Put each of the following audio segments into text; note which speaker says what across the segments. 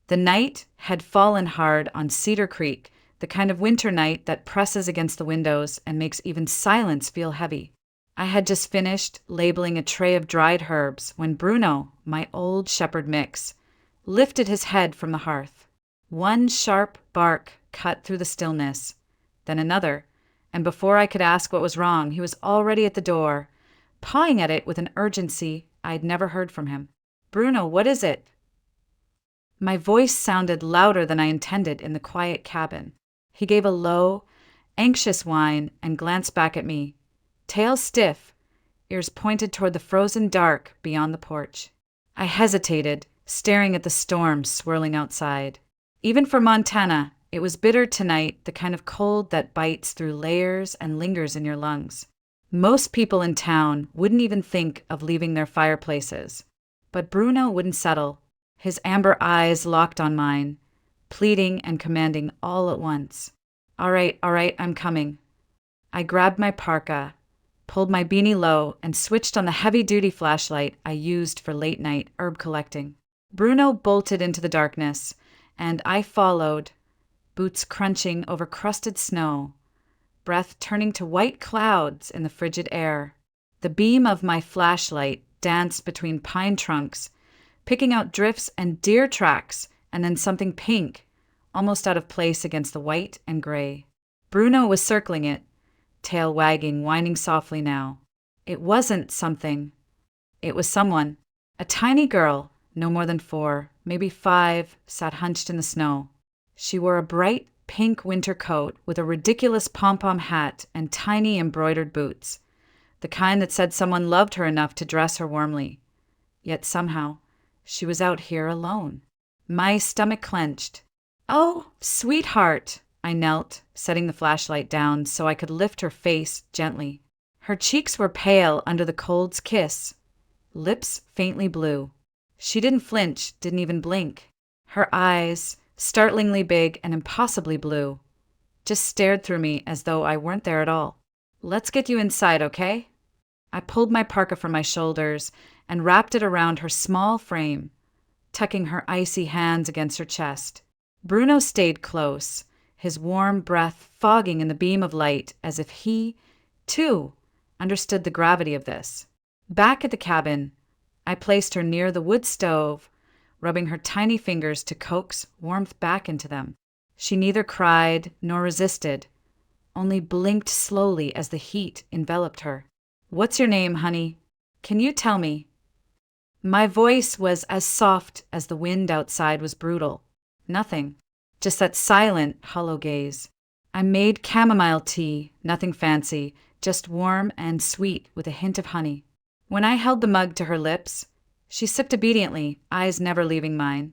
Speaker 1: The night had fallen hard on Cedar Creek, the kind of winter night that presses against the windows and makes even silence feel heavy. I had just finished labeling a tray of dried herbs when Bruno, my old shepherd mix, lifted his head from the hearth. One sharp bark cut through the stillness, then another, and before I could ask what was wrong, he was already at the door, pawing at it with an urgency I'd never heard from him. "Bruno, what is it?" My voice sounded louder than I intended in the quiet cabin. He gave a low, anxious whine and glanced back at me, tail stiff, ears pointed toward the frozen dark beyond the porch. I hesitated, staring at the storm swirling outside. Even for Montana, it was bitter tonight, the kind of cold that bites through layers and lingers in your lungs. Most people in town wouldn't even think of leaving their fireplaces. But Bruno wouldn't settle, his amber eyes locked on mine, pleading and commanding all at once. All right, I'm coming." I grabbed my parka, pulled my beanie low, and switched on the heavy-duty flashlight I used for late-night herb collecting. Bruno bolted into the darkness, and I followed, boots crunching over crusted snow, breath turning to white clouds in the frigid air. The beam of my flashlight danced between pine trunks, picking out drifts and deer tracks, and then something pink, almost out of place against the white and gray. Bruno was circling it, tail wagging, whining softly now. It wasn't something. It was someone. A tiny girl, no more than 4, maybe 5, sat hunched in the snow. She wore a bright pink winter coat with a ridiculous pom-pom hat and tiny embroidered boots, the kind that said someone loved her enough to dress her warmly. Yet somehow, she was out here alone. My stomach clenched. "Oh, sweetheart," I knelt, setting the flashlight down so I could lift her face gently. Her cheeks were pale under the cold's kiss, lips faintly blue. She didn't flinch, didn't even blink. Her eyes, startlingly big and impossibly blue, just stared through me as though I weren't there at all. "Let's get you inside, okay?" I pulled my parka from my shoulders and wrapped it around her small frame, tucking her icy hands against her chest. Bruno stayed close, his warm breath fogging in the beam of light as if he, too, understood the gravity of this. Back at the cabin, I placed her near the wood stove, rubbing her tiny fingers to coax warmth back into them. She neither cried nor resisted, only blinked slowly as the heat enveloped her. "What's your name, honey? Can you tell me?" My voice was as soft as the wind outside was brutal. Nothing, just that silent, hollow gaze. I made chamomile tea, nothing fancy, just warm and sweet with a hint of honey. When I held the mug to her lips, she sipped obediently, eyes never leaving mine.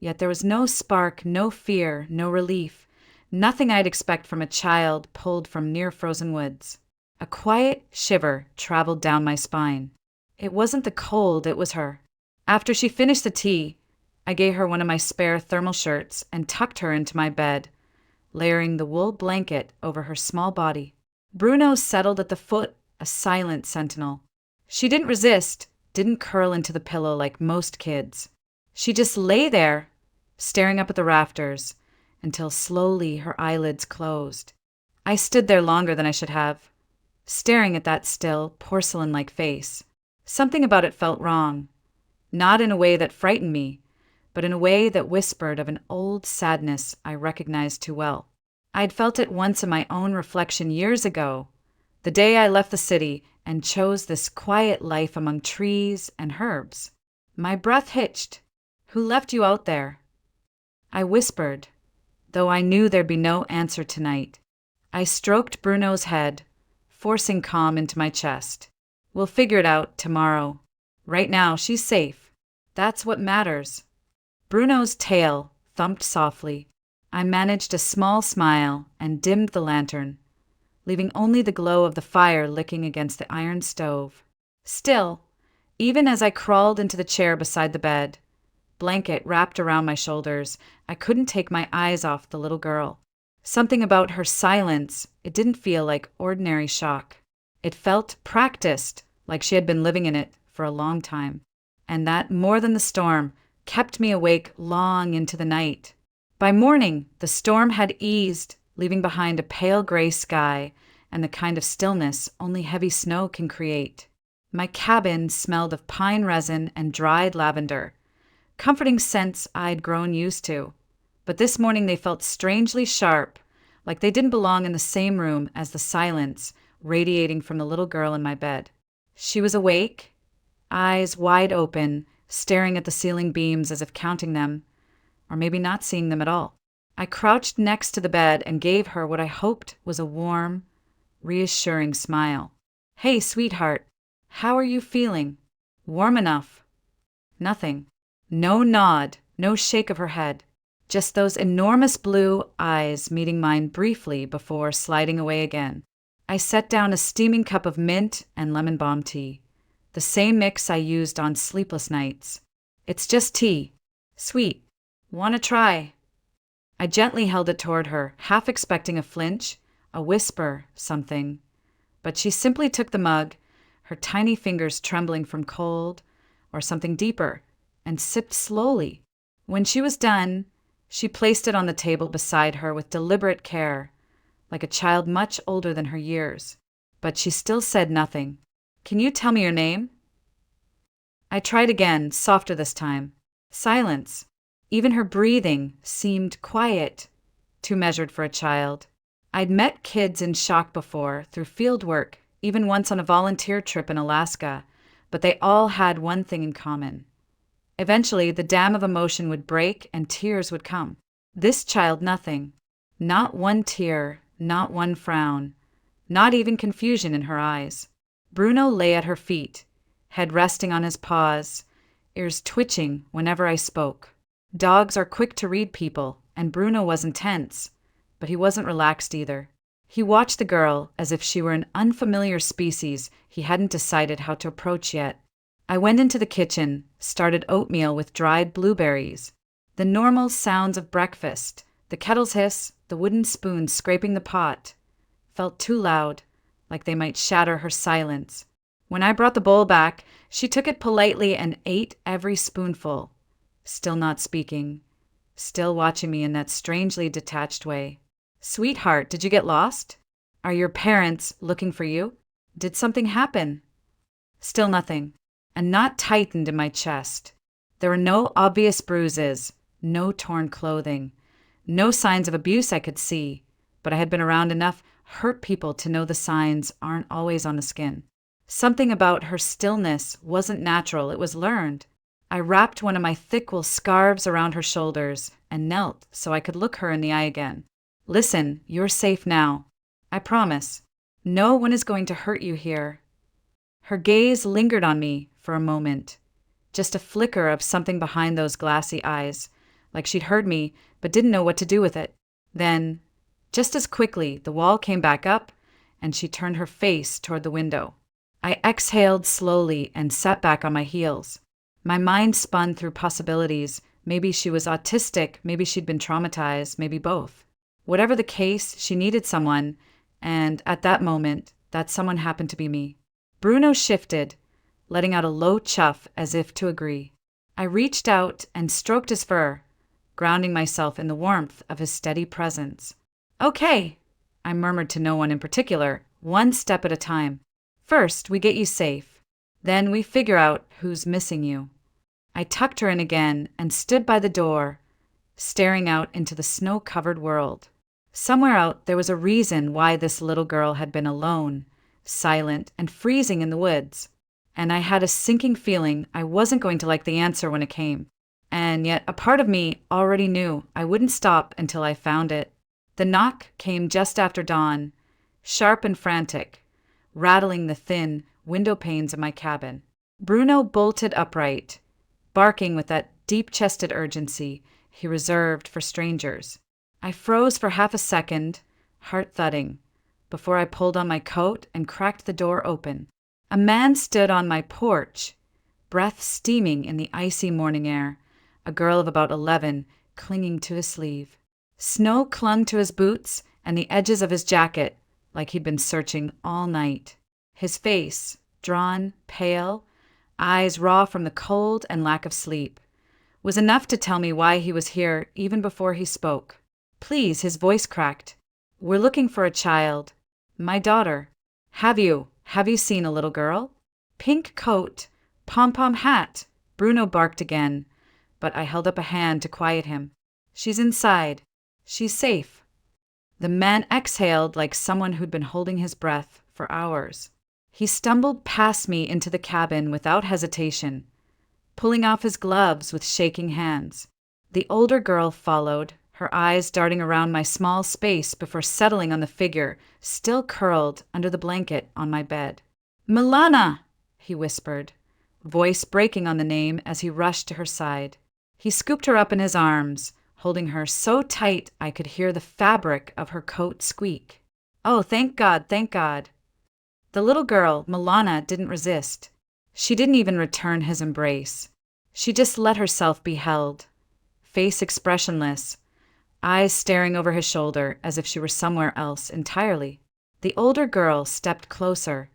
Speaker 1: Yet there was no spark, no fear, no relief, nothing I'd expect from a child pulled from near-frozen woods. A quiet shiver traveled down my spine. It wasn't the cold, it was her. After she finished the tea, I gave her one of my spare thermal shirts and tucked her into my bed, layering the wool blanket over her small body. Bruno settled at the foot, a silent sentinel. She didn't resist, didn't curl into the pillow like most kids. She just lay there, staring up at the rafters, until slowly her eyelids closed. I stood there longer than I should have, staring at that still, porcelain-like face. Something about it felt wrong, not in a way that frightened me, but in a way that whispered of an old sadness I recognized too well. I'd felt it once in my own reflection years ago, the day I left the city and chose this quiet life among trees and herbs. My breath hitched. "Who left you out there?" I whispered, though I knew there'd be no answer tonight. I stroked Bruno's head, forcing calm into my chest. "We'll figure it out tomorrow. Right now, she's safe. That's what matters." Bruno's tail thumped softly. I managed a small smile and dimmed the lantern, leaving only the glow of the fire licking against the iron stove. Still, even as I crawled into the chair beside the bed, blanket wrapped around my shoulders, I couldn't take my eyes off the little girl. Something about her silence, it didn't feel like ordinary shock. It felt practiced, like she had been living in it for a long time. And that, more than the storm, kept me awake long into the night. By morning, the storm had eased, leaving behind a pale gray sky and the kind of stillness only heavy snow can create. My cabin smelled of pine resin and dried lavender, comforting scents I'd grown used to. But this morning they felt strangely sharp, like they didn't belong in the same room as the silence radiating from the little girl in my bed. She was awake, eyes wide open, staring at the ceiling beams as if counting them, or maybe not seeing them at all. I crouched next to the bed and gave her what I hoped was a warm, reassuring smile. "Hey, sweetheart, how are you feeling?" "Warm enough." Nothing. No nod, no shake of her head. Just those enormous blue eyes meeting mine briefly before sliding away again. I set down a steaming cup of mint and lemon balm tea, the same mix I used on sleepless nights. "It's just tea. Sweet. Wanna try?" I gently held it toward her, half expecting a flinch, a whisper, something. But she simply took the mug, her tiny fingers trembling from cold, or something deeper, and sipped slowly. When she was done, she placed it on the table beside her with deliberate care, like a child much older than her years. But she still said nothing. "Can you tell me your name?" I tried again, softer this time. Silence. Even her breathing seemed quiet, too measured for a child. I'd met kids in shock before, through field work, even once on a volunteer trip in Alaska, but they all had one thing in common. Eventually, the dam of emotion would break and tears would come. This child, nothing. Not one tear, not one frown, not even confusion in her eyes. Bruno lay at her feet, head resting on his paws, ears twitching whenever I spoke. Dogs are quick to read people, and Bruno wasn't tense, but he wasn't relaxed either. He watched the girl as if she were an unfamiliar species he hadn't decided how to approach yet. I went into the kitchen, started oatmeal with dried blueberries. The normal sounds of breakfast, the kettle's hiss, the wooden spoons scraping the pot, felt too loud, like they might shatter her silence. When I brought the bowl back, she took it politely and ate every spoonful, still not speaking, still watching me in that strangely detached way. "Sweetheart, did you get lost? Are your parents looking for you? Did something happen?" Still nothing. A knot tightened in my chest. There were no obvious bruises, no torn clothing, no signs of abuse I could see, but I had been around enough hurt people to know the signs aren't always on the skin. Something about her stillness wasn't natural, it was learned. I wrapped one of my thick wool scarves around her shoulders and knelt so I could look her in the eye again. "Listen, you're safe now. I promise. No one is going to hurt you here." Her gaze lingered on me for a moment, just a flicker of something behind those glassy eyes, like she'd heard me but didn't know what to do with it. Then, just as quickly, the wall came back up and she turned her face toward the window. I exhaled slowly and sat back on my heels. My mind spun through possibilities. Maybe she was autistic, maybe she'd been traumatized, maybe both. Whatever the case, she needed someone, and at that moment, that someone happened to be me. Bruno shifted, letting out a low chuff as if to agree. I reached out and stroked his fur, grounding myself in the warmth of his steady presence. "Okay," I murmured to no one in particular, one step at a time. "First, we get you safe. Then we figure out who's missing you." I tucked her in again and stood by the door, staring out into the snow-covered world. Somewhere out there was a reason why this little girl had been alone, silent, and freezing in the woods. And I had a sinking feeling I wasn't going to like the answer when it came. And yet a part of me already knew I wouldn't stop until I found it. The knock came just after dawn, sharp and frantic, rattling the thin window panes of my cabin. Bruno bolted upright, barking with that deep-chested urgency he reserved for strangers. I froze for half a second, heart thudding, before I pulled on my coat and cracked the door open. A man stood on my porch, breath steaming in the icy morning air, a girl of about 11 clinging to his sleeve. Snow clung to his boots and the edges of his jacket like he'd been searching all night. His face, drawn, pale, eyes raw from the cold and lack of sleep, was enough to tell me why he was here even before he spoke. Please, his voice cracked. We're looking for a child. My daughter. Have you seen a little girl? Pink coat, pom-pom hat. Bruno barked again, but I held up a hand to quiet him. She's inside. She's safe. The man exhaled like someone who'd been holding his breath for hours. He stumbled past me into the cabin without hesitation, pulling off his gloves with shaking hands. The older girl followed, her eyes darting around my small space before settling on the figure still curled under the blanket on my bed. "Milana!" he whispered, voice breaking on the name as he rushed to her side. He scooped her up in his arms, holding her so tight I could hear the fabric of her coat squeak. Oh, thank God, thank God. The little girl, Milana, didn't resist. She didn't even return his embrace. She just let herself be held, face expressionless, eyes staring over his shoulder as if she were somewhere else entirely. The older girl stepped closer,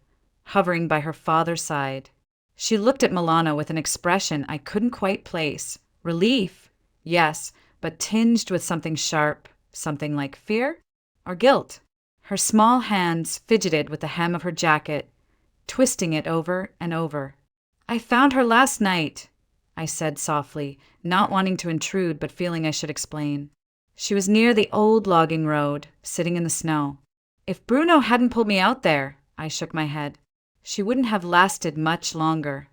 Speaker 1: hovering by her father's side. She looked at Milana with an expression I couldn't quite place. Relief, yes, but tinged with something sharp, something like fear or guilt. Her small hands fidgeted with the hem of her jacket, twisting it over and over. "I found her last night," I said softly, not wanting to intrude but feeling I should explain. She was near the old logging road, sitting in the snow. If Bruno hadn't pulled me out there, I shook my head, she wouldn't have lasted much longer.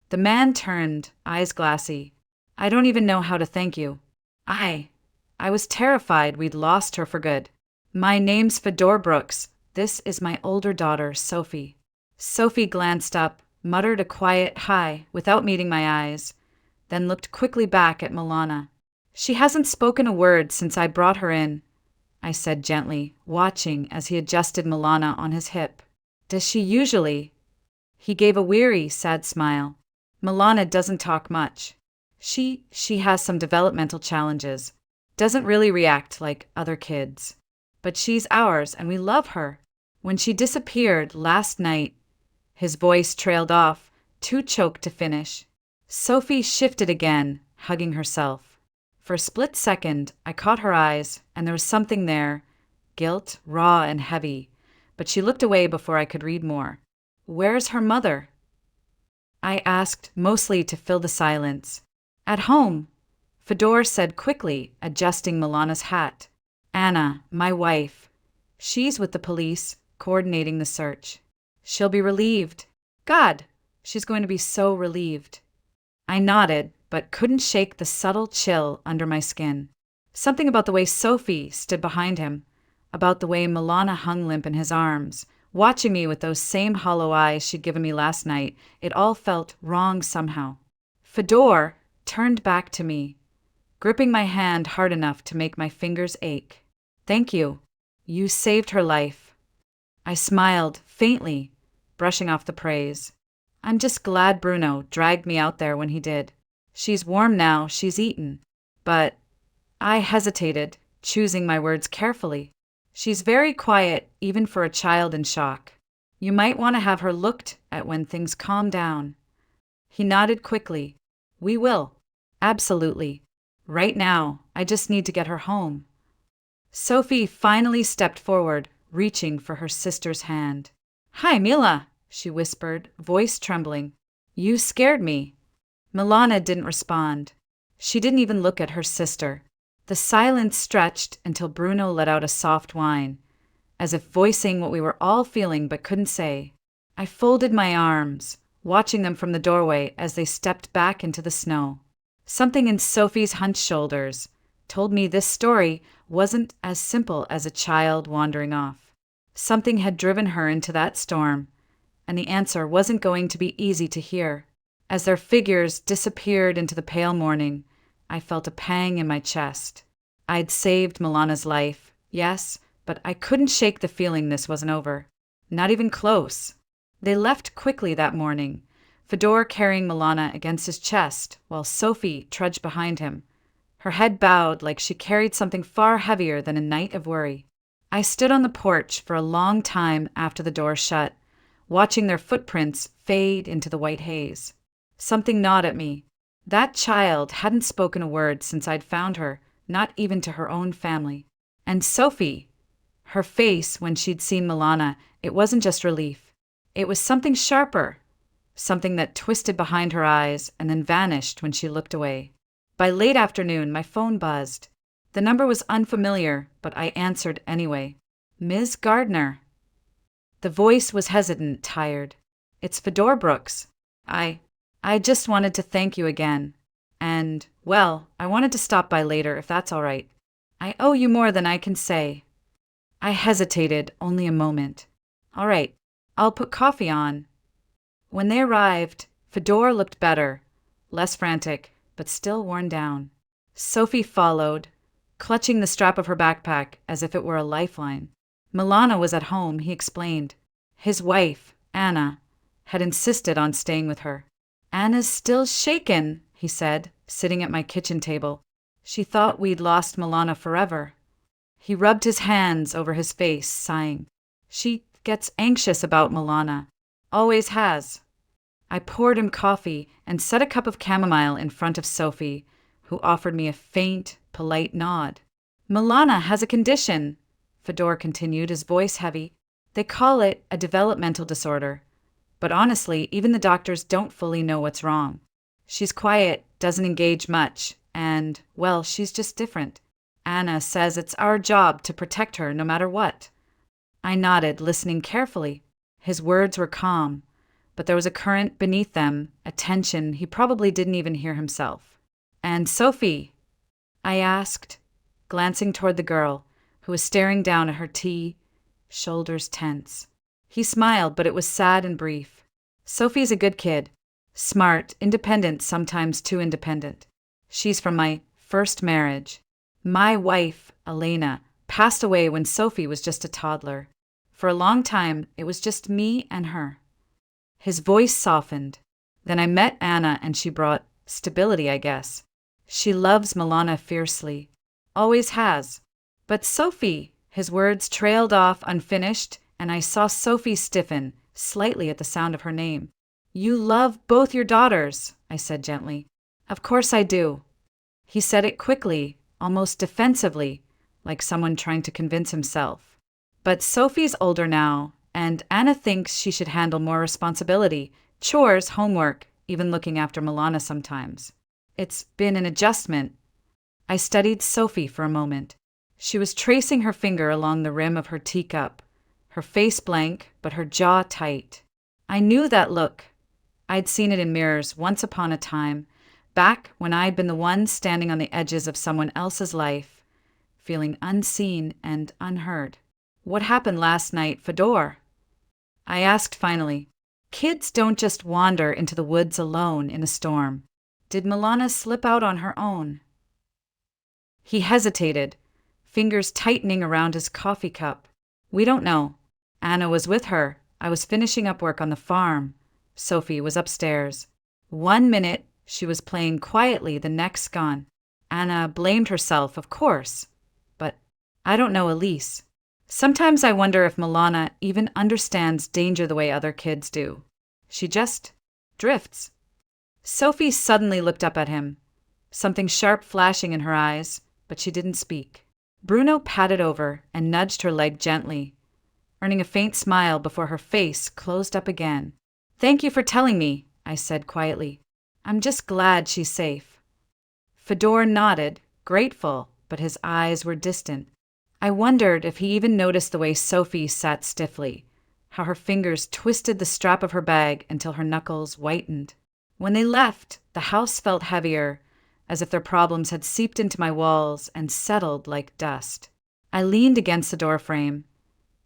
Speaker 1: The man turned, eyes glassy. "I don't even know how to thank you. I was terrified we'd lost her for good. My name's Fedor Brooks. This is my older daughter, Sophie." Sophie glanced up, muttered a quiet hi without meeting my eyes, then looked quickly back at Milana. "She hasn't spoken a word since I brought her in," I said gently, watching as he adjusted Milana on his hip. "Does she usually?" He gave a weary, sad smile. "Milana doesn't talk much. She has some developmental challenges. Doesn't really react like other kids. But she's ours and we love her. When she disappeared last night," his voice trailed off, too choked to finish. Sophie shifted again, hugging herself. For a split second, I caught her eyes, and there was something there, guilt, raw and heavy, but she looked away before I could read more. "Where's her mother?" I asked, mostly to fill the silence. "At home," Fedor said quickly, adjusting Milana's hat. "Anna, my wife. She's with the police, coordinating the search. She'll be relieved. God, she's going to be so relieved." I nodded, but couldn't shake the subtle chill under my skin. Something about the way Sophie stood behind him, about the way Milana hung limp in his arms, watching me with those same hollow eyes she'd given me last night, it all felt wrong somehow. Fedor turned back to me, gripping my hand hard enough to make my fingers ache. "Thank you. You saved her life." I smiled, faintly, brushing off the praise. "I'm just glad Bruno dragged me out there when he did. She's warm now, she's eaten." But I hesitated, choosing my words carefully. "She's very quiet, even for a child in shock. You might want to have her looked at when things calm down." He nodded quickly. "We will. Absolutely. Right now, I just need to get her home." Sophie finally stepped forward, reaching for her sister's hand. "Hi, Mila," she whispered, voice trembling. "You scared me." Milana didn't respond. She didn't even look at her sister. The silence stretched until Bruno let out a soft whine, as if voicing what we were all feeling but couldn't say. I folded my arms, watching them from the doorway as they stepped back into the snow. Something in Sophie's hunched shoulders told me this story wasn't as simple as a child wandering off. Something had driven her into that storm, and the answer wasn't going to be easy to hear. As their figures disappeared into the pale morning, I felt a pang in my chest. I'd saved Milana's life, yes, but I couldn't shake the feeling this wasn't over. Not even close. They left quickly that morning, Fedor carrying Milana against his chest while Sophie trudged behind him, her head bowed like she carried something far heavier than a night of worry. I stood on the porch for a long time after the door shut, watching their footprints fade into the white haze. Something gnawed at me, That child hadn't spoken a word since I'd found her, not even to her own family. And Sophie, her face when she'd seen Milana, it wasn't just relief. It was something sharper, something that twisted behind her eyes and then vanished when she looked away. By late afternoon, my phone buzzed. The number was unfamiliar, but I answered anyway. Ms. Gardner. The voice was hesitant, tired. It's Fedor Brooks. I just wanted to thank you again. And, well, I wanted to stop by later if that's all right. I owe you more than I can say. I hesitated only a moment. All right, I'll put coffee on. When they arrived, Fedor looked better, less frantic, but still worn down. Sophie followed, clutching the strap of her backpack as if it were a lifeline. Milana was at home, he explained. His wife, Anna, had insisted on staying with her. Anna's still shaken, he said, sitting at my kitchen table. She thought we'd lost Milana forever. He rubbed his hands over his face, sighing. She gets anxious about Milana. Always has. I poured him coffee and set a cup of chamomile in front of Sophie, who offered me a faint, polite nod. Milana has a condition, Fedor continued, his voice heavy. They call it a developmental disorder. But honestly, even the doctors don't fully know what's wrong. She's quiet, doesn't engage much, and, well, she's just different. Anna says it's our job to protect her no matter what. I nodded, listening carefully. His words were calm, but there was a current beneath them, a tension he probably didn't even hear himself. And Sophie? I asked, glancing toward the girl, who was staring down at her tea, shoulders tense. He smiled, but it was sad and brief. Sophie's a good kid. Smart, independent, sometimes too independent. She's from my first marriage. My wife, Elena, passed away when Sophie was just a toddler. For a long time, it was just me and her. His voice softened. Then I met Anna and she brought stability, I guess. She loves Milana fiercely. Always has. But Sophie, his words trailed off unfinished, and I saw Sophie stiffen, slightly at the sound of her name. You love both your daughters, I said gently. Of course I do. He said it quickly, almost defensively, like someone trying to convince himself. But Sophie's older now, and Anna thinks she should handle more responsibility, chores, homework, even looking after Milana sometimes. It's been an adjustment. I studied Sophie for a moment. She was tracing her finger along the rim of her teacup, her face blank, but her jaw tight. I knew that look. I'd seen it in mirrors once upon a time, back when I'd been the one standing on the edges of someone else's life, feeling unseen and unheard. What happened last night, Fedor? I asked finally. Kids don't just wander into the woods alone in a storm. Did Milana slip out on her own? He hesitated, fingers tightening around his coffee cup. We don't know. Anna was with her. I was finishing up work on the farm. Sophie was upstairs. 1 minute, she was playing quietly, the next gone. Anna blamed herself, of course. But I don't know Elise. Sometimes I wonder if Milana even understands danger the way other kids do. She just drifts. Sophie suddenly looked up at him, something sharp flashing in her eyes, but she didn't speak. Bruno patted over and nudged her leg gently, earning a faint smile before her face closed up again. Thank you for telling me, I said quietly. I'm just glad she's safe. Fedor nodded, grateful, but his eyes were distant. I wondered if he even noticed the way Sophie sat stiffly, how her fingers twisted the strap of her bag until her knuckles whitened. When they left, the house felt heavier, as if their problems had seeped into my walls and settled like dust. I leaned against the doorframe,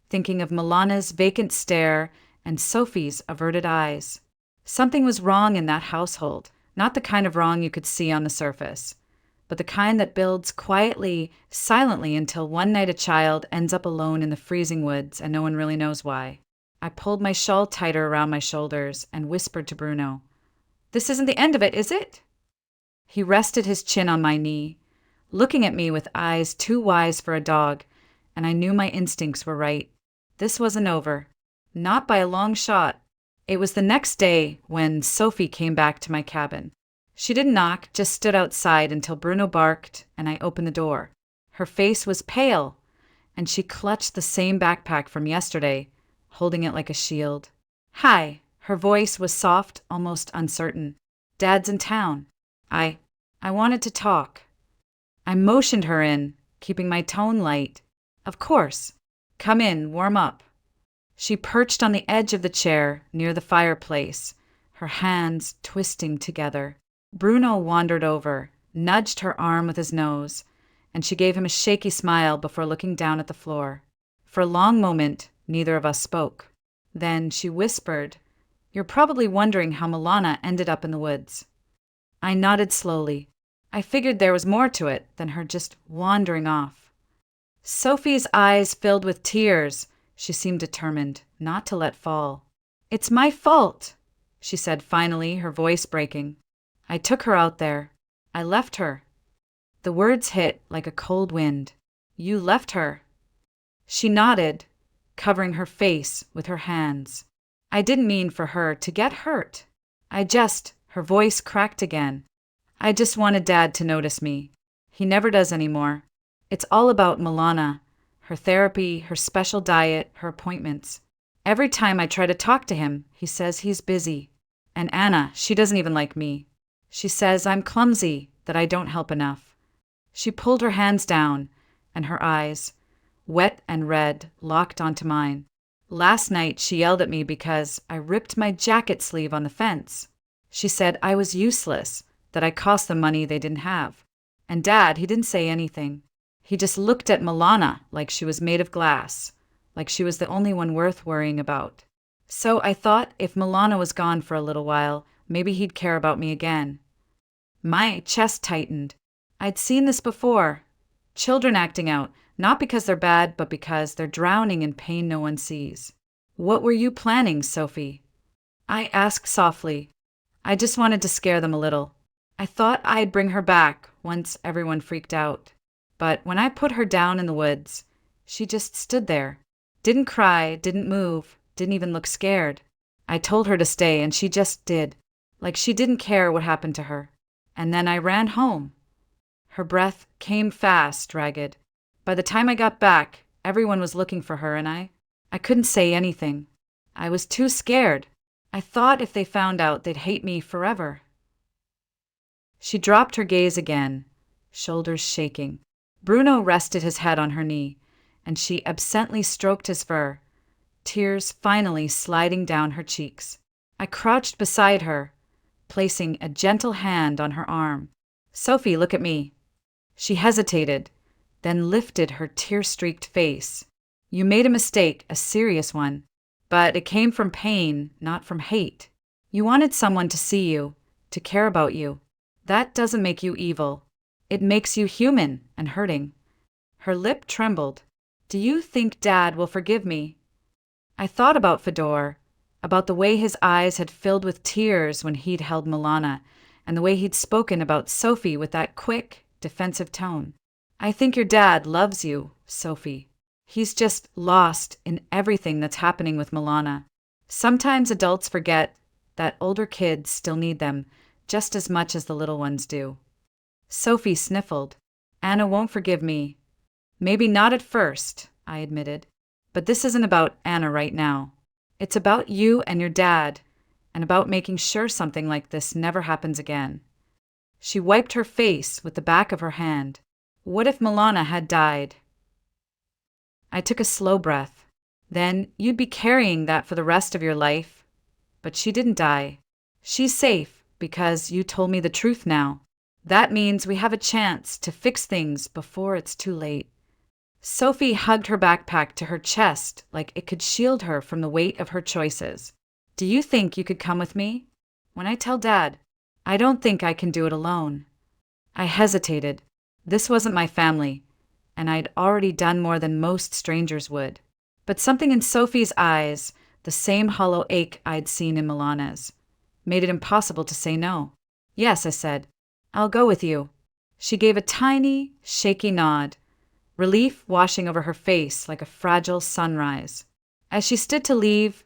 Speaker 1: thinking of Milana's vacant stare and Sophie's averted eyes. Something was wrong in that household, not the kind of wrong you could see on the surface, but the kind that builds quietly, silently until one night a child ends up alone in the freezing woods and no one really knows why. I pulled my shawl tighter around my shoulders and whispered to Bruno, "This isn't the end of it, is it?" He rested his chin on my knee, looking at me with eyes too wise for a dog, and I knew my instincts were right. This wasn't over. Not by a long shot. It was the next day when Sophie came back to my cabin. She didn't knock, just stood outside until Bruno barked and I opened the door. Her face was pale, and she clutched the same backpack from yesterday, holding it like a shield. "Hi." Her voice was soft, almost uncertain. "Dad's in town. I wanted to talk." I motioned her in, keeping my tone light. "Of course. Come in, warm up." She perched on the edge of the chair near the fireplace, her hands twisting together. Bruno wandered over, nudged her arm with his nose, and she gave him a shaky smile before looking down at the floor. For a long moment, neither of us spoke. Then she whispered, "You're probably wondering how Milana ended up in the woods." I nodded slowly. I figured there was more to it than her just wandering off. Sophie's eyes filled with tears. She seemed determined not to let fall. "It's my fault," she said finally, her voice breaking. "I took her out there. I left her." The words hit like a cold wind. "You left her." She nodded, covering her face with her hands. "I didn't mean for her to get hurt. Her voice cracked again. "I just wanted Dad to notice me. He never does anymore. It's all about Milana, her therapy, her special diet, her appointments. Every time I try to talk to him, he says he's busy. And Anna, she doesn't even like me. She says I'm clumsy, that I don't help enough." She pulled her hands down, and her eyes, wet and red, locked onto mine. "Last night she yelled at me because I ripped my jacket sleeve on the fence. She said I was useless, that I cost them money they didn't have. And Dad, he didn't say anything. He just looked at Milana like she was made of glass, like she was the only one worth worrying about. So I thought if Milana was gone for a little while, maybe he'd care about me again." My chest tightened. I'd seen this before. Children acting out, not because they're bad, but because they're drowning in pain no one sees. "What were you planning, Sophie?" I asked softly. "I just wanted to scare them a little. I thought I'd bring her back once everyone freaked out. But when I put her down in the woods, she just stood there. Didn't cry, didn't move, didn't even look scared. I told her to stay, and she just did, like she didn't care what happened to her. And then I ran home." Her breath came fast, ragged. "By the time I got back, everyone was looking for her, and I couldn't say anything. I was too scared. I thought if they found out, they'd hate me forever." She dropped her gaze again, shoulders shaking. Bruno rested his head on her knee, and she absently stroked his fur, tears finally sliding down her cheeks. I crouched beside her, placing a gentle hand on her arm. "Sophie, look at me." She hesitated, then lifted her tear-streaked face. "You made a mistake, a serious one. But it came from pain, not from hate. You wanted someone to see you, to care about you. That doesn't make you evil. It makes you human and hurting." Her lip trembled. "Do you think Dad will forgive me?" I thought about Fedor, about the way his eyes had filled with tears when he'd held Milana, and the way he'd spoken about Sophie with that quick, defensive tone. "I think your dad loves you, Sophie. He's just lost in everything that's happening with Milana. Sometimes adults forget that older kids still need them just as much as the little ones do." Sophie sniffled. "Anna won't forgive me." "Maybe not at first," I admitted. "But this isn't about Anna right now. It's about you and your dad, and about making sure something like this never happens again." She wiped her face with the back of her hand. "What if Milana had died?" I took a slow breath. "Then you'd be carrying that for the rest of your life. But she didn't die. She's safe because you told me the truth now. That means we have a chance to fix things before it's too late." Sophie hugged her backpack to her chest like it could shield her from the weight of her choices. "Do you think you could come with me? When I tell Dad, I don't think I can do it alone." I hesitated. This wasn't my family, and I'd already done more than most strangers would. But something in Sophie's eyes, the same hollow ache I'd seen in Milana's, made it impossible to say no. "Yes," I said. "I'll go with you." She gave a tiny, shaky nod, relief washing over her face like a fragile sunrise. As she stood to leave,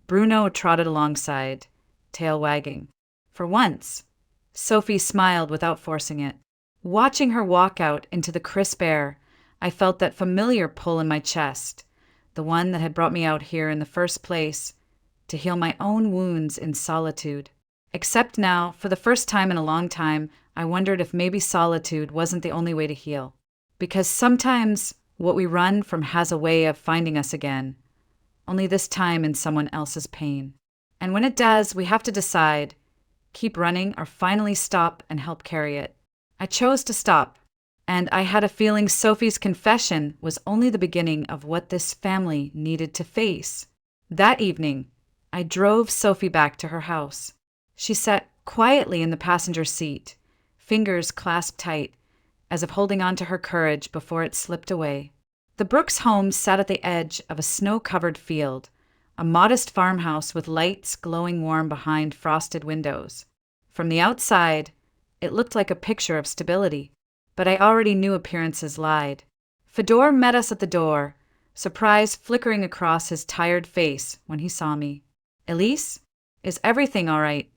Speaker 1: Bruno trotted alongside, tail wagging. For once, Sophie smiled without forcing it. Watching her walk out into the crisp air, I felt that familiar pull in my chest, the one that had brought me out here in the first place, to heal my own wounds in solitude. Except now, for the first time in a long time, I wondered if maybe solitude wasn't the only way to heal. Because sometimes what we run from has a way of finding us again, only this time in someone else's pain. And when it does, we have to decide, keep running or finally stop and help carry it. I chose to stop, and I had a feeling Sophie's confession was only the beginning of what this family needed to face. That evening, I drove Sophie back to her house. She sat quietly in the passenger seat, fingers clasped tight, as if holding on to her courage before it slipped away. The Brooks home sat at the edge of a snow-covered field, a modest farmhouse with lights glowing warm behind frosted windows. From the outside, it looked like a picture of stability, but I already knew appearances lied. Fedor met us at the door, surprise flickering across his tired face when he saw me. "Elise, is everything all right?"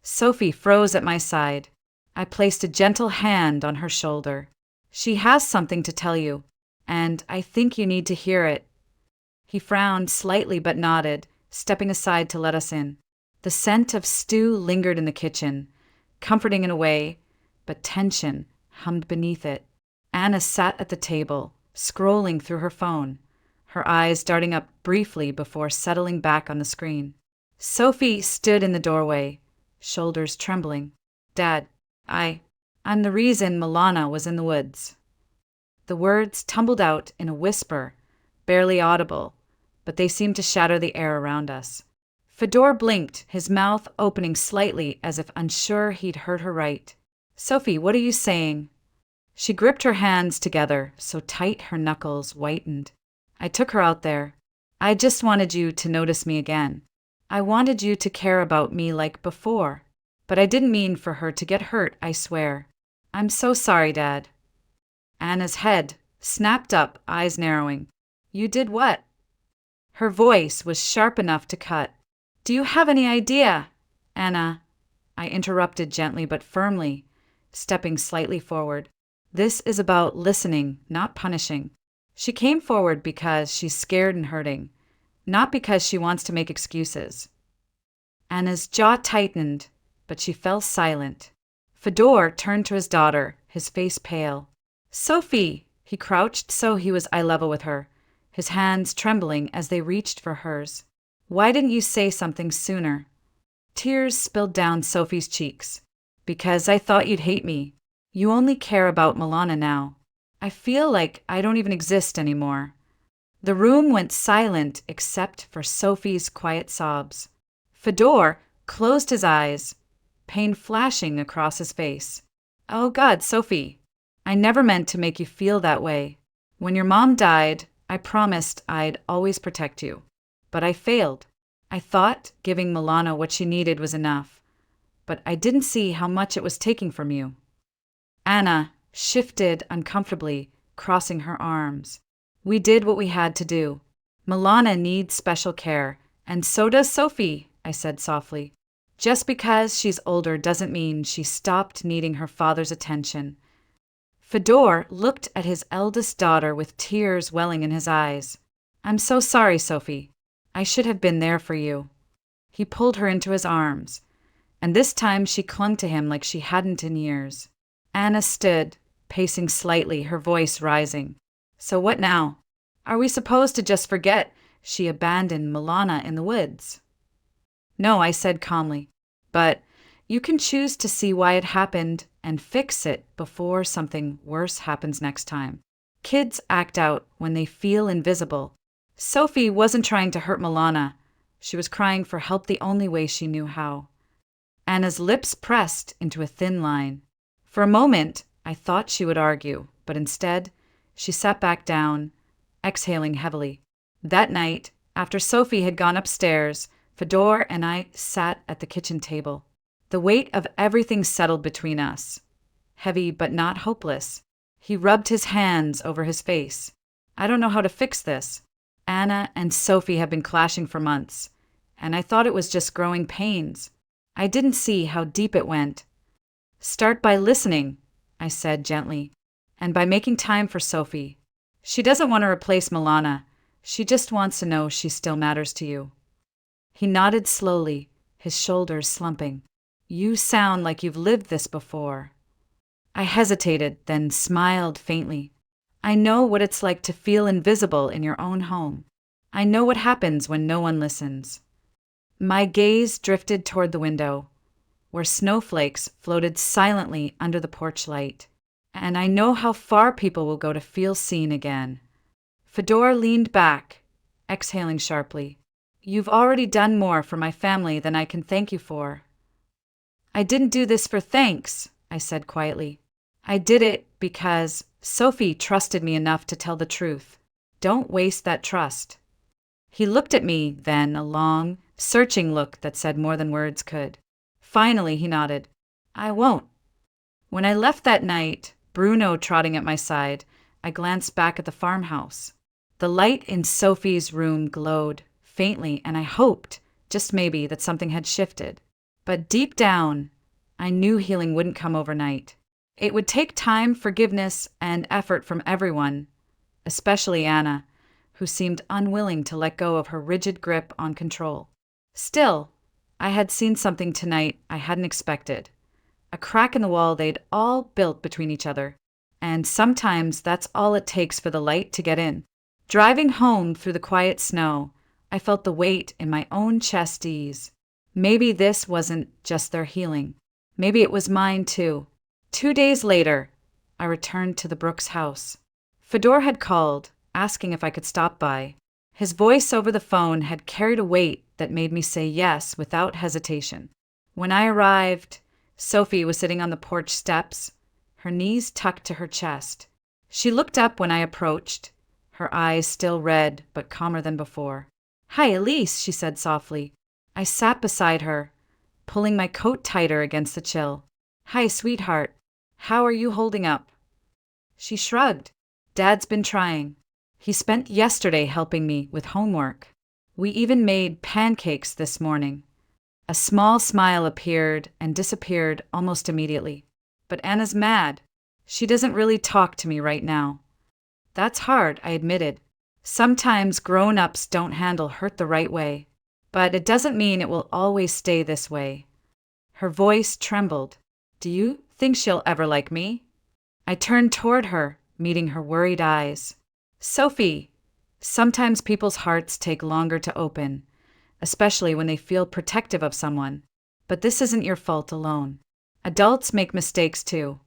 Speaker 1: Sophie froze at my side. I placed a gentle hand on her shoulder. "She has something to tell you, and I think you need to hear it." He frowned slightly but nodded, stepping aside to let us in. The scent of stew lingered in the kitchen, comforting in a way, but tension hummed beneath it. Anna sat at the table, scrolling through her phone, her eyes darting up briefly before settling back on the screen. Sophie stood in the doorway, shoulders trembling. "Dad, I'm the reason Milana was in the woods." The words tumbled out in a whisper, barely audible, but they seemed to shatter the air around us. Fedor blinked, his mouth opening slightly as if unsure he'd heard her right. "Sophie, what are you saying?" She gripped her hands together, so tight her knuckles whitened. "I took her out there. I just wanted you to notice me again. I wanted you to care about me like before. But I didn't mean for her to get hurt, I swear. I'm so sorry, Dad." Anna's head snapped up, eyes narrowing. "You did what?" Her voice was sharp enough to cut. "Do you have any idea, Anna?" I interrupted gently but firmly, stepping slightly forward. "This is about listening, not punishing." She came forward because she's scared and hurting, not because she wants to make excuses. Anna's jaw tightened, but she fell silent. Fedor turned to his daughter, his face pale. "Sophie!" He crouched so he was eye level with her, his hands trembling as they reached for hers. "Why didn't you say something sooner?" Tears spilled down Sophie's cheeks. "Because I thought you'd hate me. You only care about Milana now. I feel like I don't even exist anymore." The room went silent except for Sophie's quiet sobs. Fedor closed his eyes, pain flashing across his face. "Oh God, Sophie, I never meant to make you feel that way. When your mom died, I promised I'd always protect you. But I failed. I thought giving Milana what she needed was enough, but I didn't see how much it was taking from you." Anna shifted uncomfortably, crossing her arms. "We did what we had to do. Milana needs special care, and so does Sophie," I said softly. "Just because she's older doesn't mean she stopped needing her father's attention." Fedor looked at his eldest daughter with tears welling in his eyes. "I'm so sorry, Sophie. I should have been there for you." He pulled her into his arms, and this time she clung to him like she hadn't in years. Anna stood, pacing slightly, her voice rising. "So what now? Are we supposed to just forget she abandoned Milana in the woods?" "No," I said calmly, "but you can choose to see why it happened and fix it before something worse happens next time. Kids act out when they feel invisible. Sophie wasn't trying to hurt Milana. She was crying for help the only way she knew how." Anna's lips pressed into a thin line. For a moment, I thought she would argue, but instead, she sat back down, exhaling heavily. That night, after Sophie had gone upstairs, Fedor and I sat at the kitchen table. The weight of everything settled between us. Heavy but not hopeless. He rubbed his hands over his face. "I don't know how to fix this. Anna and Sophie have been clashing for months, and I thought it was just growing pains. I didn't see how deep it went. Start by listening, I said gently, and by making time for Sophie. She doesn't want to replace Milana. She just wants to know she still matters to you. He nodded slowly, his shoulders slumping. You sound like you've lived this before. I hesitated, then smiled faintly. I know what it's like to feel invisible in your own home. I know what happens when no one listens. My gaze drifted toward the window, where snowflakes floated silently under the porch light. And I know how far people will go to feel seen again. Fedor leaned back, exhaling sharply. You've already done more for my family than I can thank you for. I didn't do this for thanks, I said quietly. I did it because Sophie trusted me enough to tell the truth. Don't waste that trust. He looked at me, then a long, searching look that said more than words could. Finally, he nodded. I won't. When I left that night, Bruno trotting at my side, I glanced back at the farmhouse. The light in Sophie's room glowed faintly, and I hoped, just maybe, that something had shifted. But deep down, I knew healing wouldn't come overnight. It would take time, forgiveness, and effort from everyone, especially Anna, who seemed unwilling to let go of her rigid grip on control. Still, I had seen something tonight I hadn't expected. A crack in the wall they'd all built between each other. And sometimes that's all it takes for the light to get in. Driving home through the quiet snow, I felt the weight in my own chest ease. Maybe this wasn't just their healing. Maybe it was mine too. 2 days later, I returned to the Brooks house. Fedor had called, asking if I could stop by. His voice over the phone had carried a weight that made me say yes without hesitation. When I arrived, Sophie was sitting on the porch steps, her knees tucked to her chest. She looked up when I approached, her eyes still red but calmer than before. Hi, Elise, she said softly. I sat beside her, pulling my coat tighter against the chill. Hi, sweetheart. How are you holding up? She shrugged. Dad's been trying. He spent yesterday helping me with homework. We even made pancakes this morning. A small smile appeared and disappeared almost immediately. But Anna's mad. She doesn't really talk to me right now. That's hard, I admitted. Sometimes grown-ups don't handle hurt the right way. But it doesn't mean it will always stay this way. Her voice trembled. Do you think she'll ever like me? I turned toward her, meeting her worried eyes. Sophie, sometimes people's hearts take longer to open, especially when they feel protective of someone. But this isn't your fault alone. Adults make mistakes too.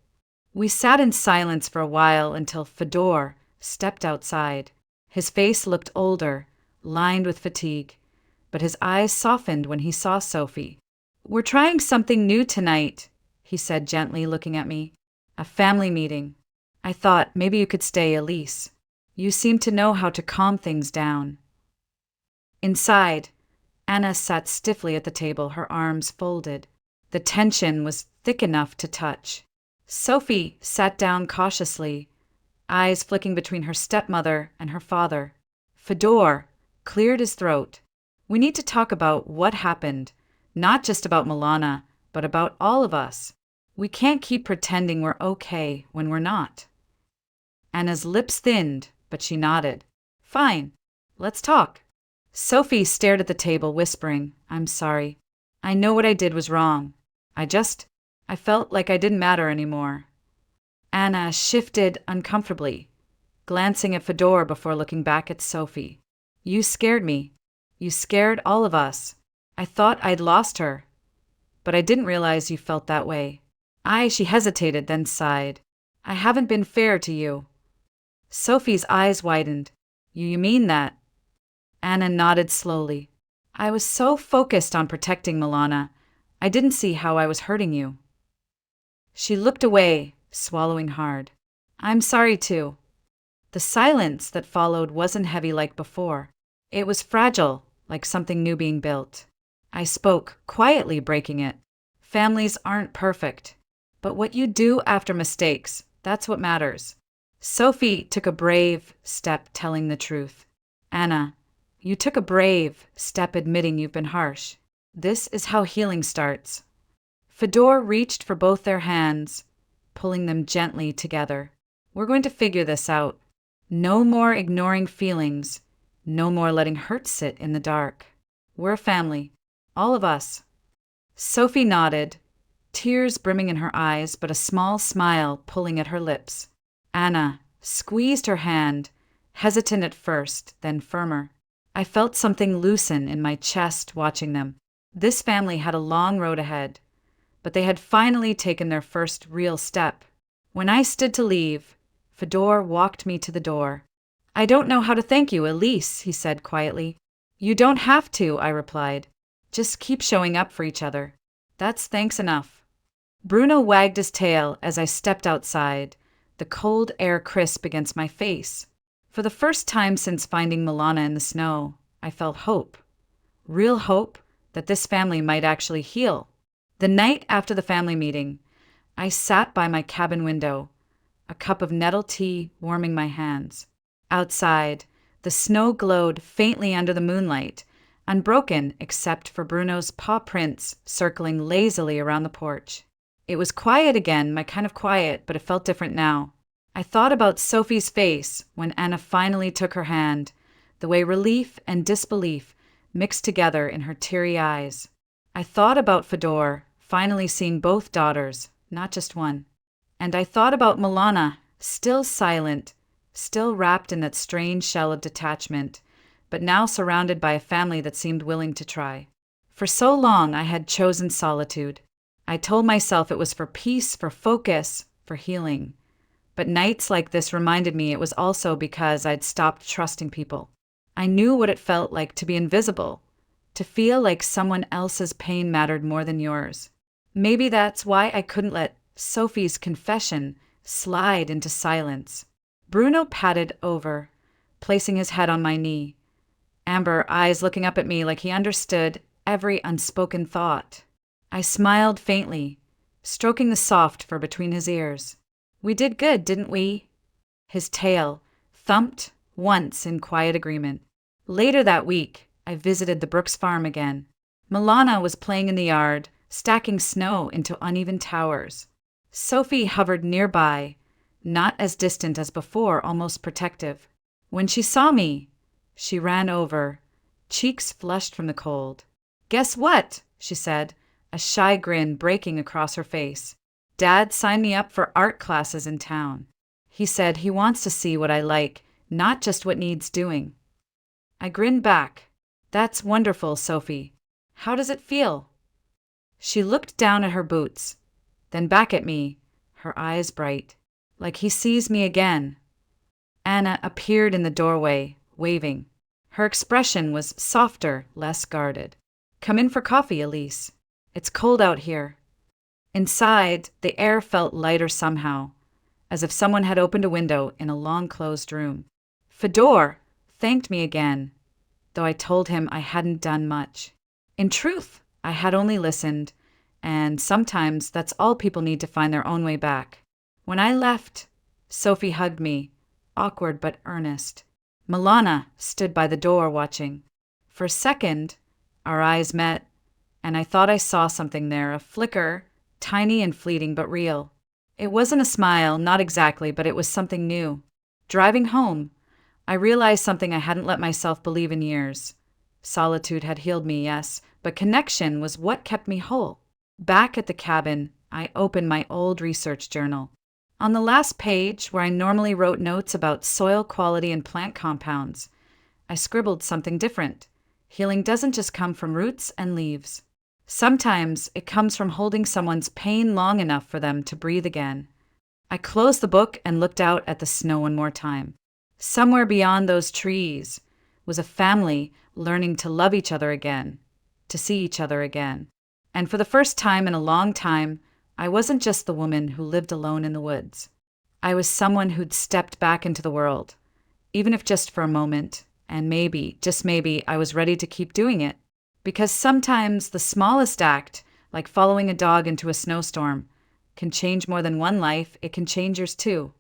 Speaker 1: We sat in silence for a while until Fedor stepped outside. His face looked older, lined with fatigue, but his eyes softened when he saw Sophie. We're trying something new tonight, he said gently, looking at me. A family meeting. I thought maybe you could stay, Elise. You seem to know how to calm things down. Inside, Anna sat stiffly at the table, her arms folded. The tension was thick enough to touch. Sophie sat down cautiously, eyes flicking between her stepmother and her father. Fedor cleared his throat. We need to talk about what happened, not just about Milana, but about all of us. We can't keep pretending we're okay when we're not. Anna's lips thinned, but she nodded. Fine, let's talk. Sophie stared at the table, whispering, I'm sorry. I know what I did was wrong. I felt like I didn't matter anymore. Anna shifted uncomfortably, glancing at Fedor before looking back at Sophie. You scared me. You scared all of us. I thought I'd lost her. But I didn't realize you felt that way. She hesitated, then sighed. I haven't been fair to you. Sophie's eyes widened. You mean that? Anna nodded slowly. I was so focused on protecting Milana, I didn't see how I was hurting you. She looked away, swallowing hard. I'm sorry too. The silence that followed wasn't heavy like before. It was fragile, like something new being built. I spoke, quietly breaking it. Families aren't perfect. But what you do after mistakes, that's what matters. Sophie took a brave step telling the truth. Anna, you took a brave step admitting you've been harsh. This is how healing starts. Fedor reached for both their hands, pulling them gently together. We're going to figure this out. No more ignoring feelings. No more letting hurt sit in the dark. We're a family. All of us. Sophie nodded, tears brimming in her eyes, but a small smile pulling at her lips. Anna squeezed her hand, hesitant at first, then firmer. I felt something loosen in my chest watching them. This family had a long road ahead, but they had finally taken their first real step. When I stood to leave, Fedor walked me to the door. I don't know how to thank you, Elise, he said quietly. You don't have to, I replied. Just keep showing up for each other. That's thanks enough. Bruno wagged his tail as I stepped outside, the cold air crisp against my face. For the first time since finding Milana in the snow, I felt hope. Real hope that this family might actually heal. The night after the family meeting, I sat by my cabin window, a cup of nettle tea warming my hands. Outside, the snow glowed faintly under the moonlight, unbroken except for Bruno's paw prints circling lazily around the porch. It was quiet again, my kind of quiet, but it felt different now. I thought about Sophie's face when Anna finally took her hand, the way relief and disbelief mixed together in her teary eyes. I thought about Fedor finally seeing both daughters, not just one. And I thought about Milana, still silent, still wrapped in that strange shell of detachment, but now surrounded by a family that seemed willing to try. For so long I had chosen solitude. I told myself it was for peace, for focus, for healing. But nights like this reminded me it was also because I'd stopped trusting people. I knew what it felt like to be invisible, to feel like someone else's pain mattered more than yours. Maybe that's why I couldn't let Sophie's confession slide into silence. Bruno patted over, placing his head on my knee. Amber eyes looking up at me like he understood every unspoken thought. I smiled faintly, stroking the soft fur between his ears. We did good, didn't we? His tail thumped once in quiet agreement. Later that week, I visited the Brooks farm again. Milana was playing in the yard, stacking snow into uneven towers. Sophie hovered nearby, not as distant as before, almost protective. When she saw me, she ran over, cheeks flushed from the cold. Guess what? She said, a shy grin breaking across her face. Dad signed me up for art classes in town. He said he wants to see what I like, not just what needs doing. I grinned back. That's wonderful, Sophie. How does it feel? She looked down at her boots, then back at me, her eyes bright. Like he sees me again. Anna appeared in the doorway, waving. Her expression was softer, less guarded. Come in for coffee, Elise. It's cold out here. Inside, the air felt lighter somehow, as if someone had opened a window in a long-closed room. Fedor thanked me again, though I told him I hadn't done much. In truth, I had only listened, and sometimes that's all people need to find their own way back. When I left, Sophie hugged me, awkward but earnest. Milana stood by the door watching. For a second, our eyes met, and I thought I saw something there, a flicker, tiny and fleeting but real. It wasn't a smile, not exactly, but it was something new. Driving home, I realized something I hadn't let myself believe in years. Solitude had healed me, yes, but connection was what kept me whole. Back at the cabin, I opened my old research journal. On the last page, where I normally wrote notes about soil quality and plant compounds, I scribbled something different. Healing doesn't just come from roots and leaves. Sometimes it comes from holding someone's pain long enough for them to breathe again. I closed the book and looked out at the snow one more time. Somewhere beyond those trees was a family learning to love each other again, to see each other again. And for the first time in a long time, I wasn't just the woman who lived alone in the woods. I was someone who'd stepped back into the world, even if just for a moment, and maybe, just maybe, I was ready to keep doing it. Because sometimes the smallest act, like following a dog into a snowstorm, can change more than one life, it can change yours too.